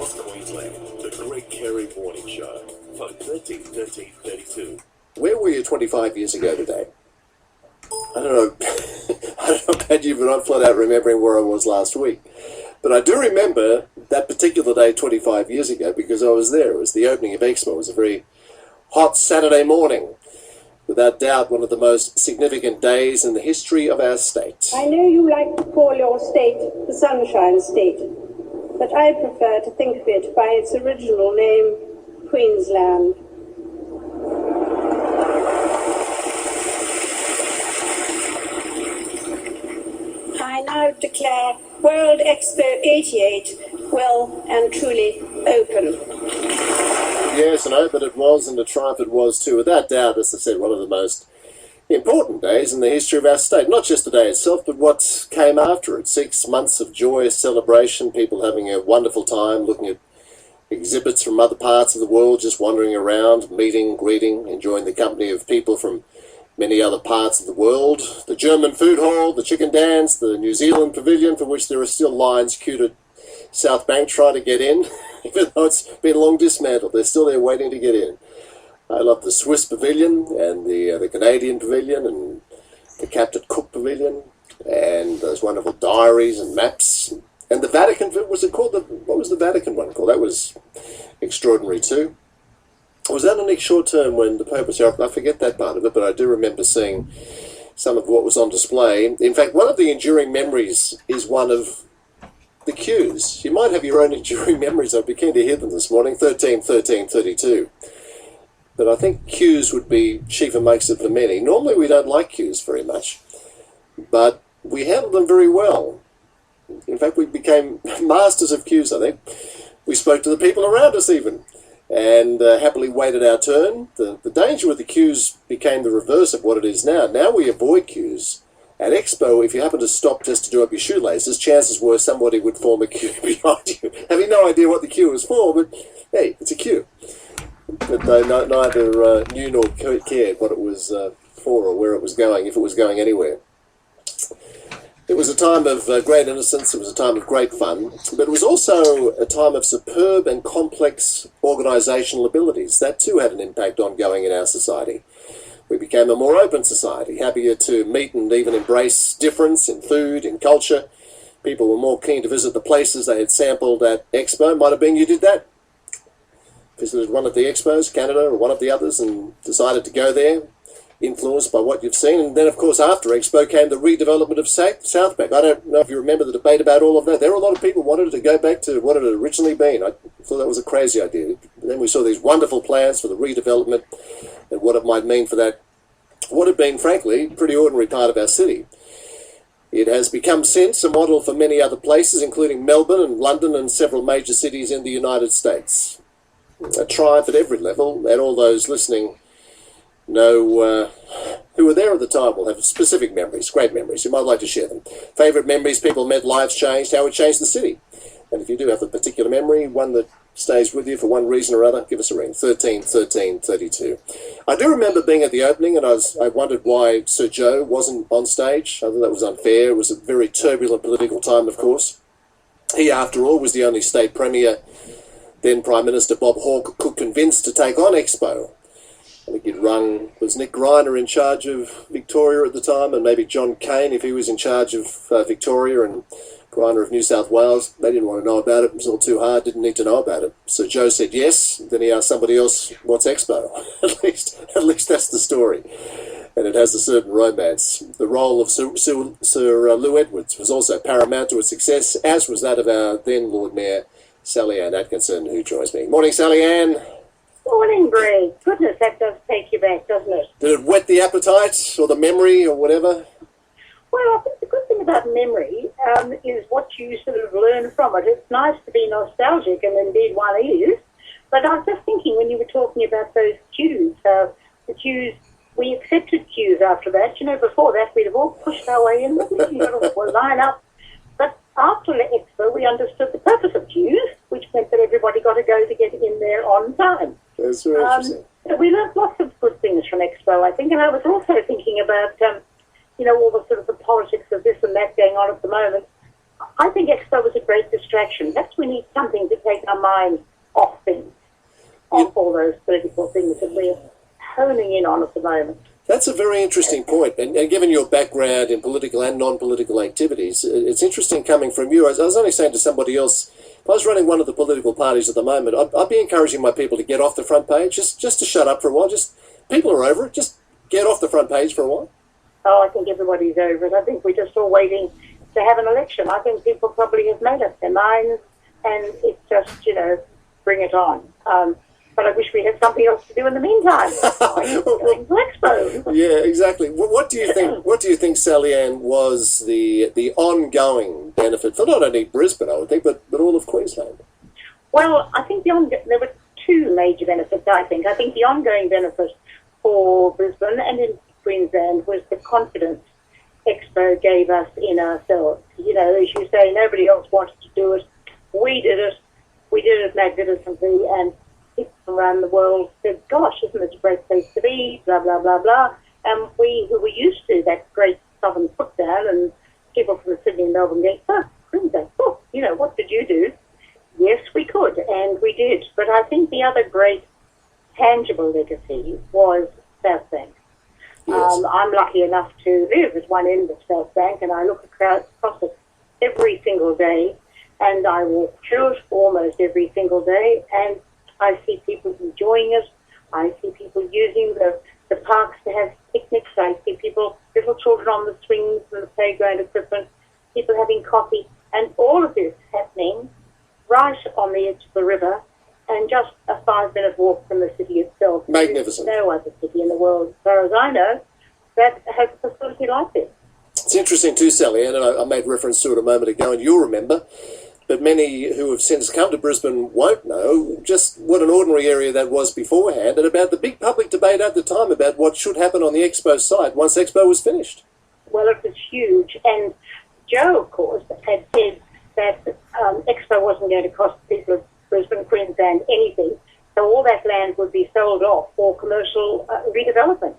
North Queensland, the Greg Carey Morning Show. Phone 13 13 32. Where were you 25 years ago today? I don't know. I don't know about you, but I'm flat out remembering where I was last week. But I do remember that particular day 25 years ago because I was there. It was the opening of Expo. It was a very hot Saturday morning. Without doubt, one of the most significant days in the history of our state. I know you like to call your state the Sunshine State, but I prefer to think of it by its original name, Queensland. I now declare World Expo 88 well and truly open. Yes, and open it was, and a triumph it was too. Without doubt, as I said, one of the most important days in the history of our state. Not just the day itself, but what came after it. 6 months of joyous celebration, people having a wonderful time, looking at exhibits from other parts of the world, just wandering around, meeting, greeting, enjoying the company of people from many other parts of the world. The German food hall, the chicken dance, the New Zealand pavilion, for which there are still lines queued at South Bank trying to get in, even though it's been long dismantled. They're still there waiting to get in. I love the Swiss pavilion and the Canadian pavilion and the Captain Cook pavilion and those wonderful diaries and maps. And the Vatican, was it called? What was the Vatican one called? That was extraordinary too. Was that only short term when the Pope was here? I forget that part of it, but I do remember seeing some of what was on display. In fact, one of the enduring memories is one of the queues. You might have your own enduring memories. I'd be keen to hear them this morning. 13 13 32. But I think queues would be chief amongst it for many. Normally we don't like queues very much, but we handled them very well. In fact, we became masters of queues, I think. We spoke to the people around us even, and happily waited our turn. The danger with the queues became the reverse of what it is now. Now we avoid queues. At Expo, if you happen to stop just to do up your shoelaces, chances were somebody would form a queue behind you, having no idea what the queue was for, but hey, it's a queue. But they neither knew nor cared what it was for or where it was going, if it was going anywhere. It was a time of great innocence, it was a time of great fun, but it was also a time of superb and complex organisational abilities. That too had an impact ongoing in our society. We became a more open society, happier to meet and even embrace difference in food, in culture. People were more keen to visit the places they had sampled at Expo. Might have been you did that. Visited one of the expos, Canada, or one of the others, and decided to go there, influenced by what you've seen. And then, of course, after Expo came the redevelopment of South Bank. I don't know if you remember the debate about all of that. There were a lot of people who wanted to go back to what it had originally been. I thought that was a crazy idea. Then we saw these wonderful plans for the redevelopment and what it might mean for that, what had been, frankly, pretty ordinary part of our city. It has become since a model for many other places, including Melbourne and London and several major cities in the United States. A triumph at every level, and all those listening know who were there at the time will have specific memories, great memories. You might like to share them. Favourite memories, people met, lives changed, how it changed the city. And if you do have a particular memory, one that stays with you for one reason or other, give us a ring, 13 13 32. I do remember being at the opening, and I wondered why Sir Joe wasn't on stage. I thought that was unfair. It was a very turbulent political time, of course. He, after all, was the only state premier then Prime Minister Bob Hawke could convince to take on Expo. I think he'd rung, was Nick Greiner in charge of Victoria at the time, and maybe John Cain if he was in charge of Victoria, and Greiner of New South Wales. They didn't want to know about it. It was all too hard, didn't need to know about it. So Joe said yes, then he asked somebody else, what's Expo? At least that's the story. And it has a certain romance. The role of Sir Lou Edwards was also paramount to its success, as was that of our then Lord Mayor Sallyanne Atkinson, who joins me. Morning, Sallyanne. Morning, Greg. Goodness, that does take you back, doesn't it? Did it whet the appetite or the memory or whatever? Well, I think the good thing about memory is what you sort of learn from it. It's nice to be nostalgic, and indeed one is. But I was just thinking when you were talking about those queues, the queues, we accepted queues after that. Before that we'd have all pushed our way in, we'll line up. But after the Expo, we understood the purpose of queues, which meant that everybody got to go to get in there on time. That's very interesting. We learned lots of good things from Expo, I think, and I was also thinking about, all the sort of the politics of this and that going on at the moment. I think Expo was a great distraction. Perhaps we need something to take our mind off things, off all those political things that we're honing in on at the moment. That's a very interesting point. And given your background in political and non-political activities, it's interesting coming from you. I was only saying to somebody else, if I was running one of the political parties at the moment, I'd be encouraging my people to get off the front page, just to shut up for a while. Just people are over it. Just get off the front page for a while. Oh, I think everybody's over it. I think we're just all waiting to have an election. I think people probably have made up their minds, and it's just, bring it on. But I wish we had something else to do in the meantime. Going to Expo. Yeah, exactly. What do you think? What do you think, Sallyanne, was the ongoing benefit for not only Brisbane, I would think, but all of Queensland? Well, I think there were two major benefits. I think the ongoing benefit for Brisbane and in Queensland was the confidence Expo gave us in ourselves. As you say, nobody else wanted to do it. We did it. We did it magnificently, and people around the world said, gosh, isn't this a great place to be, blah, blah, blah, blah. And we, who were used to that great southern put down, and people from Sydney and Melbourne going, Queensland, what did you do? Yes, we could, and we did. But I think the other great tangible legacy was South Bank. Yes. I'm lucky enough to live at one end of South Bank, and I look across it every single day, and I walk through it almost every single day, and I see people enjoying it. I see people using the parks to have picnics. I see little children on the swings and the playground equipment, people having coffee, and all of this happening right on the edge of the river and just a 5-minute walk from the city itself. Magnificent. There's no other city in the world, as far as I know, that has a facility like this. It's interesting too, Sallyanne, and I made reference to it a moment ago, and you'll remember, but many who have since come to Brisbane won't know just what an ordinary area that was beforehand, and about the big public debate at the time about what should happen on the Expo site once Expo was finished. Well, it was huge, and Joe, of course, had said that Expo wasn't going to cost the people of Brisbane, Queensland, anything, so all that land would be sold off for commercial redevelopment.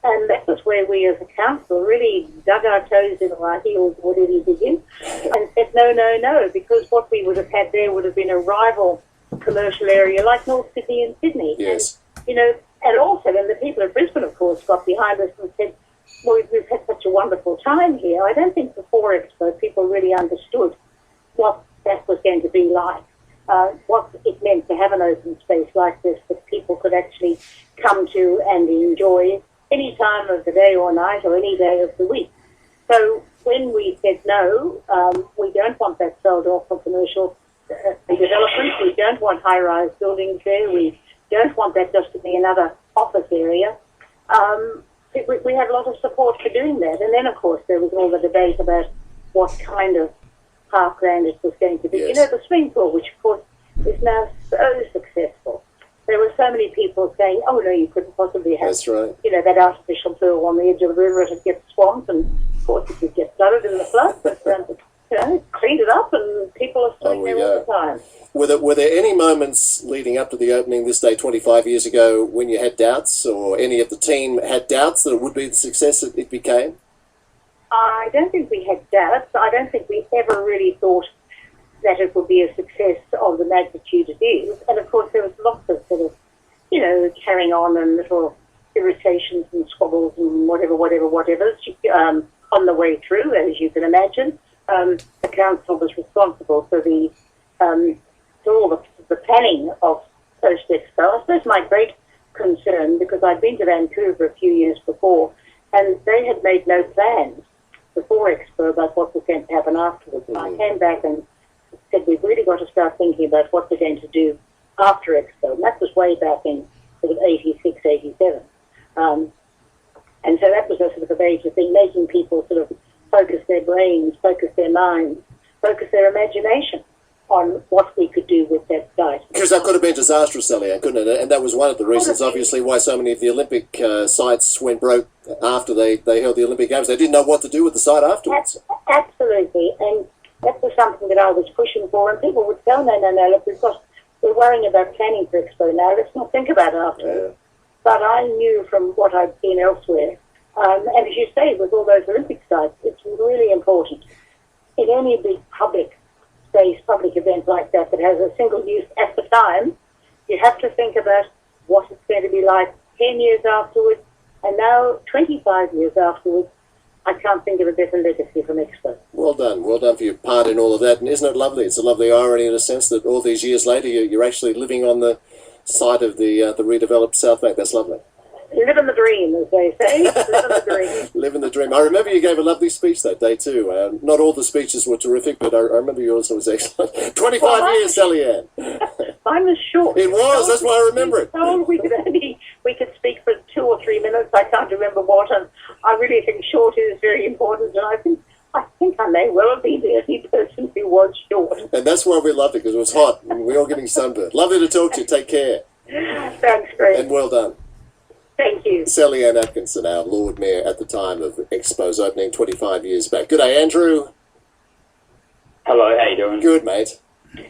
And that was where we as a council really dug our toes in our heels, whatever you begin, and said no, because what we would have had there would have been a rival commercial area like North Sydney and Sydney. Yes. And, and also then the people of Brisbane, of course, got behind us and said, well, we've had such a wonderful time here. I don't think before Expo people really understood what that was going to be like, what it meant to have an open space like this that people could actually come to and enjoy any time of the day or night or any day of the week. So when we said no, we don't want that sold off for commercial development. We don't want high-rise buildings there. We don't want that just to be another office area. We had a lot of support for doing that. And then, of course, there was all the debate about what kind of parkland it was going to be. Yes. The swimming pool, which, of course, is now so successful. There were so many people saying, oh, no, you couldn't possibly have, That's right. That artificial pool on the edge of the river. It would get swamped, and, of course, it would get flooded in the flood. But, cleaned it up, and people are swimming there all the time. Were there any moments leading up to the opening this day 25 years ago when you had doubts, or any of the team had doubts that it would be the success it became? I don't think we had doubts. I don't think we ever really thought that it would be a success of the magnitude it is. And, of course, there was lots of sort of, carrying on and little irritations and squabbles and whatever, on the way through, as you can imagine. The council was responsible for all the planning of post-Expo. I suppose my great concern, because I'd been to Vancouver a few years before, and they had made no plans before Expo about what was going to happen afterwards. And I came back and said, we've really got to start thinking about what we're going to do after Expo. And that was way back in sort of 86, 87. And so that was a sort of a major thing, making people sort of focus their brains, focus their minds, focus their imagination on what we could do with that site. Because that could have been disastrous, Sallyanne, couldn't it? And that was one of the reasons, obviously, why so many of the Olympic sites went broke after they held the Olympic Games. They didn't know what to do with the site afterwards. Absolutely. And that was something that I was pushing for. And people would say, no, look, we're worrying about planning for Expo now. Let's not think about it afterwards. Yeah. But I knew from what I'd seen elsewhere, and as you say, with all those Olympic sites, it's really important in any big public space, public event like that has a single use at the time, you have to think about what it's going to be like 10 years afterwards, and now 25 years afterwards. I can't think of a better legacy from Expo. Well done for your part in all of that. And isn't it lovely? It's a lovely irony in a sense that all these years later you're actually living on the site of the redeveloped South Bank. That's lovely. Living the dream, as they say. Living the dream. Living the dream. I remember you gave a lovely speech that day too. Not all the speeches were terrific, but I remember yours was excellent. 25 years, Sallyanne. Mine was short. It was. That's why I remember it. So we could speak for 2 or 3 minutes. I can't remember what, and I really think short is very important. And I think I may well be the only person who was short. And that's why we loved it, because it was hot and we were all getting sunburned. Lovely to talk to you. Take care. Thanks, Greg. And well done. Thank you. Sallyanne Atkinson, our Lord Mayor at the time of Expo's opening 25 years back. Good day, Andrew. Hello, how you doing? Good, mate.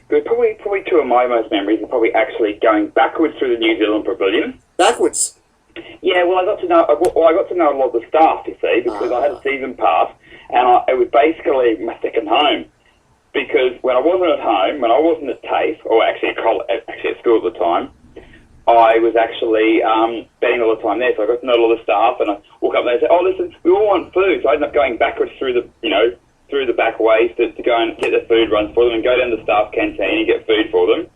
Good. Probably two of my most memories are probably actually going backwards through the New Zealand Pavilion. Backwards? Yeah, well, I got to know a lot of the staff, you see, because I had a season pass, and it was basically my second home. Because when I wasn't at home, when I wasn't at TAFE, or actually at school at the time, I was actually spending all the time there, so I got to know all the staff, and I walk up there and say, "Oh, listen, we all want food." So I ended up going backwards through the back ways to go and get the food runs for them, and go down to the staff canteen and get food for them.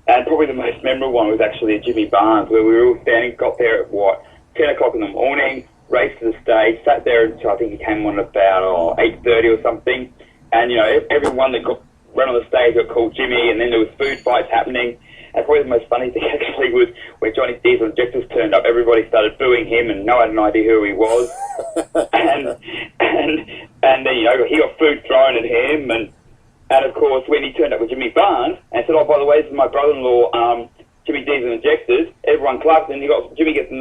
And probably the most memorable one was actually at Jimmy Barnes, where we were all standing, got there at 10 o'clock in the morning, raced to the stage, sat there until I think he came on about 8:30 or something. And everyone that ran on the stage got called Jimmy, and then there was food fights happening. And probably the most funny thing actually was when Johnny Diesel Injectors turned up, everybody started booing him and no one had an idea who he was. and then, he got food thrown at him. And of course, when he turned up with Jimmy Barnes and said, "Oh, by the way, this is my brother-in-law, Jimmy Diesel Injectors," everyone clapped, and Jimmy gets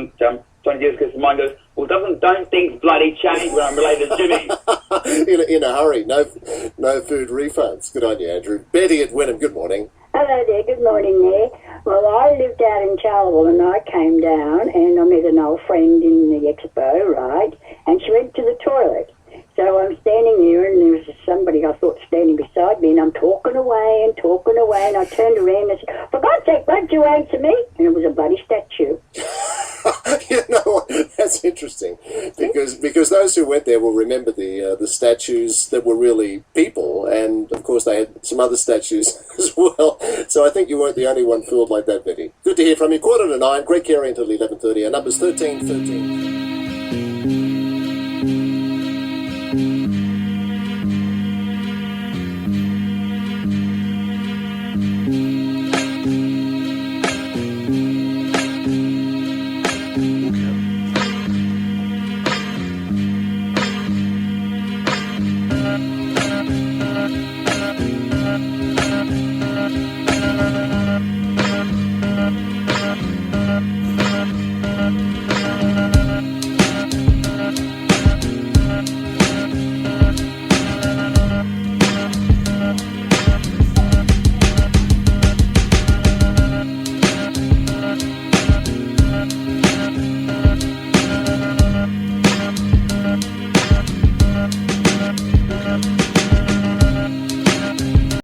Johnny Diesel gets in mind, goes, "Well, don't things bloody change when I'm related to Jimmy?" in a hurry. No food refunds. Good on you, Andrew. Betty at Wynnum, good morning. Hello there, good morning there. Well, I lived out in Charleville and I came down and I met an old friend in the Expo, right? And she went to the toilet. So I'm standing there and there was somebody I thought standing beside me and I'm talking away and I turned around and said, "For God's sake, won't you answer me?" And it was a bloody statue. You know what? That's interesting because those who went there will remember the statues that were really people, and of course they had some other statues as well. So I think you weren't the only one fooled like that, Betty. Good to hear from you. 8:45. Greg Carey until 11:30. Our number's 1313.